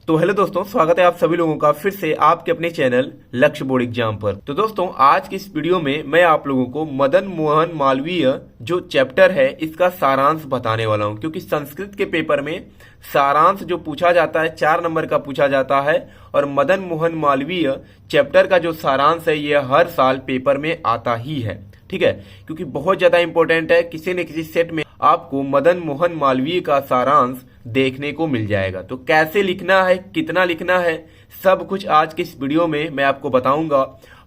तो हेलो दोस्तों, स्वागत है आप सभी लोगों का फिर से आपके अपने चैनल लक्ष्य बोर्ड एग्जाम पर। तो दोस्तों, आज की इस वीडियो में मैं आप लोगों को मदन मोहन मालवीय जो चैप्टर है इसका सारांश बताने वाला हूं, क्योंकि संस्कृत के पेपर में सारांश जो पूछा जाता है 4 नंबर का पूछा जाता है और मदन मोहन मालवीय चैप्टर का जो सारांश है ये हर साल पेपर में आता ही है। ठीक है, क्योंकि बहुत ज्यादा इंपॉर्टेंट है। किसी न किसी सेट में आपको मदन मोहन मालवीय का सारांश देखने को मिल जाएगा। तो कैसे लिखना है, कितना लिखना है, सब कुछ आज के इस वीडियो में मैं आपको बताऊंगा।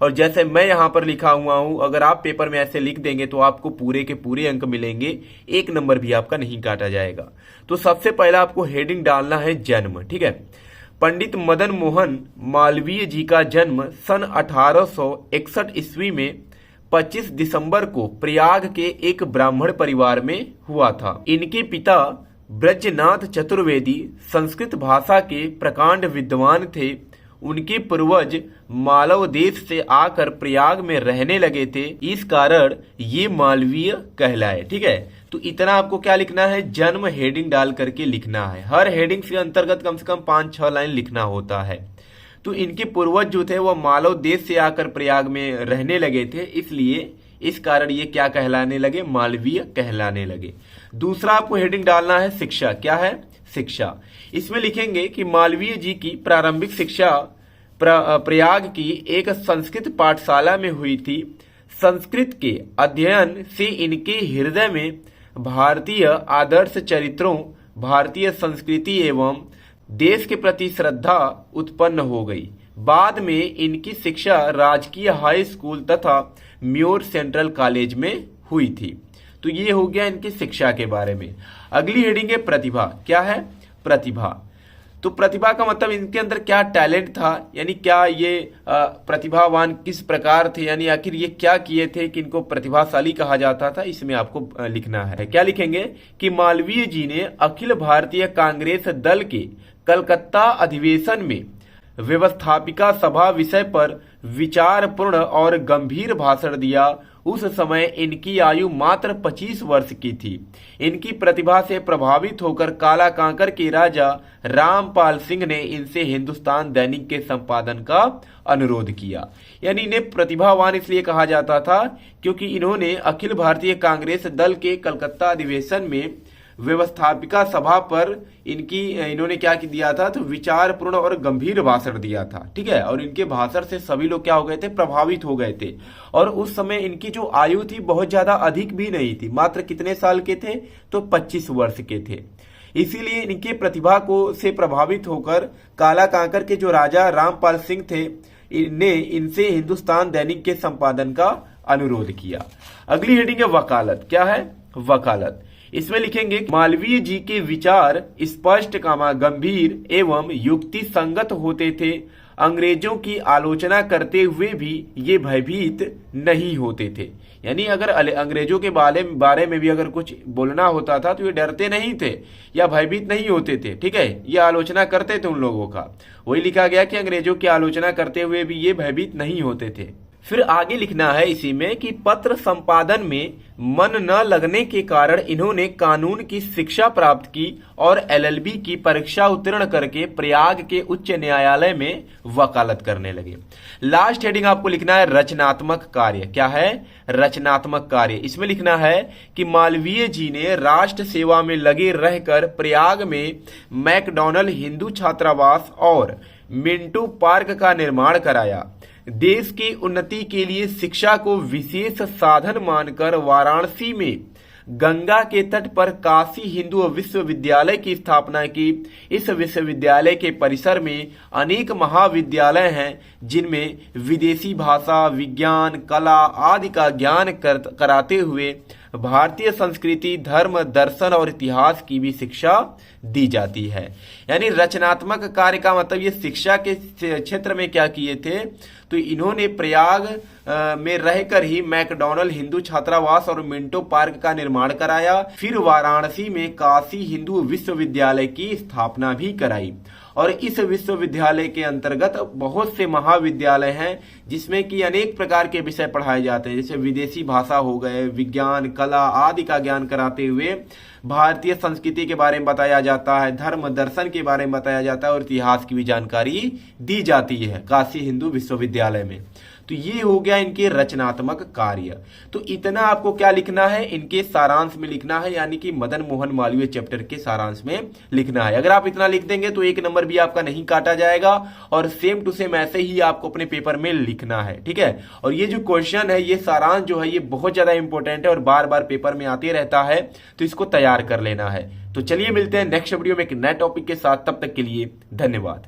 और जैसे मैं यहाँ पर लिखा हुआ हूं, अगर आप पेपर में ऐसे लिख देंगे तो आपको पूरे के पूरे अंक मिलेंगे, 1 नंबर भी आपका नहीं काटा जाएगा। तो सबसे पहला आपको हेडिंग डालना है जन्म। ठीक है, पंडित मदन मोहन मालवीय जी का जन्म सन 1861 ईस्वी में 25 दिसंबर को प्रयाग के एक ब्राह्मण परिवार में हुआ था। इनके पिता ब्रजनाथ चतुर्वेदी संस्कृत भाषा के प्रकांड विद्वान थे। उनके पूर्वज मालव देश से आकर प्रयाग में रहने लगे थे, इस कारण ये मालवीय कहलाए। ठीक है, तो इतना आपको क्या लिखना है, जन्म हेडिंग डाल करके लिखना है। हर हेडिंग से अंतर्गत कम से कम 5-6 लाइन लिखना होता है। तो इनके पूर्वज जो थे वो मालव देश से आकर प्रयाग में रहने लगे थे, इसलिए इस कारण ये क्या कहलाने लगे, मालवीय कहलाने लगे। दूसरा आपको हेडिंग डालना है शिक्षा। क्या है, शिक्षा। इसमें लिखेंगे कि मालवीय जी की प्रारंभिक शिक्षा प्रयाग की एक संस्कृत पाठशाला में हुई थी। संस्कृत के अध्ययन से इनके हृदय में भारतीय आदर्श चरित्रों, भारतीय संस्कृति एवं देश के प्रति श्रद्धा उत्पन्न हो गई। बाद में इनकी शिक्षा राजकीय हाई स्कूल तथा म्योर सेंट्रल कॉलेज में हुई थी। तो ये हो गया इनकी शिक्षा के बारे में। अगली हेडिंग है प्रतिभा। क्या है, प्रतिभा। तो प्रतिभा का मतलब इनके अंदर क्या टैलेंट था, यानी क्या ये प्रतिभावान किस प्रकार थे, यानी आखिर ये क्या किए थे कि इनको प्रतिभाशाली कहा जाता था, इसमें आपको लिखना है। क्या लिखेंगे कि मालवीय जी ने अखिल भारतीय कांग्रेस दल के कलकत्ता अधिवेशन में व्यवस्थापिका सभा विषय पर विचारपूर्ण और गंभीर भाषण दिया। उस समय इनकी आयु मात्र 25 वर्ष की थी। इनकी प्रतिभा से प्रभावित होकर काला कांकर के राजा रामपाल सिंह ने इनसे हिंदुस्तान दैनिक के संपादन का अनुरोध किया। यानी इन्हें प्रतिभावान इसलिए कहा जाता था क्योंकि इन्होंने अखिल भारतीय कांग्रेस दल के कलकत्ता अधिवेशन में व्यवस्थापिका सभा पर इन्होंने क्या दिया था, तो विचारपूर्ण और गंभीर भाषण दिया था। ठीक है, और इनके भाषण से सभी लोग क्या हो गए थे, प्रभावित हो गए थे। और उस समय इनकी जो आयु थी बहुत ज्यादा अधिक भी नहीं थी, मात्र कितने साल के थे, तो 25 वर्ष के थे। इसीलिए इनकी प्रतिभा को से प्रभावित होकर काला कांकर के जो राजा रामपाल सिंह थे ने इनसे हिंदुस्तान दैनिक के संपादन का अनुरोध किया। अगली हेडिंग है वकालत। क्या है, वकालत। इसमें लिखेंगे मालवीय जी के विचार स्पष्ट, गंभीर एवं युक्ति संगत होते थे। अंग्रेजों की आलोचना करते हुए भी ये भयभीत नहीं होते थे। यानी अगर अंग्रेजों के बारे में भी अगर कुछ बोलना होता था तो ये डरते नहीं थे या भयभीत नहीं होते थे। ठीक है, ये आलोचना करते थे उन लोगों का। वही लिखा गया कि अंग्रेजों की आलोचना करते हुए भी ये भयभीत नहीं होते थे। फिर आगे लिखना है इसी में कि पत्र संपादन में मन न लगने के कारण इन्होंने कानून की शिक्षा प्राप्त की और LLB की परीक्षा उत्तीर्ण करके प्रयाग के उच्च न्यायालय में वकालत करने लगे। लास्ट हेडिंग आपको लिखना है रचनात्मक कार्य। क्या है, रचनात्मक कार्य। इसमें लिखना है कि मालवीय जी ने राष्ट्र सेवा में लगे रहकर प्रयाग में मैकडॉनल्ड हिंदू छात्रावास और मिंटो पार्क का निर्माण कराया। देश की उन्नति के लिए शिक्षा को विशेष साधन मानकर वाराणसी में गंगा के तट पर काशी हिंदू विश्वविद्यालय की स्थापना की। इस विश्वविद्यालय के परिसर में अनेक महाविद्यालय हैं जिनमें विदेशी भाषा, विज्ञान, कला आदि का ज्ञान कराते हुए भारतीय संस्कृति, धर्म, दर्शन और इतिहास की भी शिक्षा दी जाती है। यानी रचनात्मक कार्य का मतलब ये शिक्षा के क्षेत्र में क्या किए थे, तो इन्होंने प्रयाग में रहकर ही मैकडॉनल्ड हिंदू छात्रावास और मिंटो पार्क का निर्माण कराया। फिर वाराणसी में काशी हिंदू विश्वविद्यालय की स्थापना भी कराई। और इस विश्वविद्यालय के अंतर्गत बहुत से महाविद्यालय हैं जिसमें कि अनेक प्रकार के विषय पढ़ाए जाते हैं, जैसे विदेशी भाषा हो गए, विज्ञान, कला आदि का ज्ञान कराते हुए भारतीय संस्कृति के बारे में बताया जाता है, धर्म दर्शन के बारे में बताया जाता है और इतिहास की भी जानकारी दी जाती है काशी हिंदू विश्वविद्यालय में। तो ये हो गया इनके रचनात्मक कार्य। तो इतना आपको क्या लिखना है, इनके सारांश में लिखना है, यानी कि मदन मोहन मालवीय चैप्टर के सारांश में लिखना है। अगर आप इतना लिख देंगे तो एक नंबर भी आपका नहीं काटा जाएगा और सेम टू सेम ऐसे ही आपको अपने पेपर में लिखना है, ठीक है। और ये जो क्वेश्चन है, ये सारांश जो है, ये बहुत ज्यादा इंपॉर्टेंट है और बार बार पेपर में आते रहता है, तो इसको तैयार कर लेना है। तो चलिए मिलते हैं नेक्स्ट वीडियो में एक नए टॉपिक के साथ, तब तक के लिए धन्यवाद।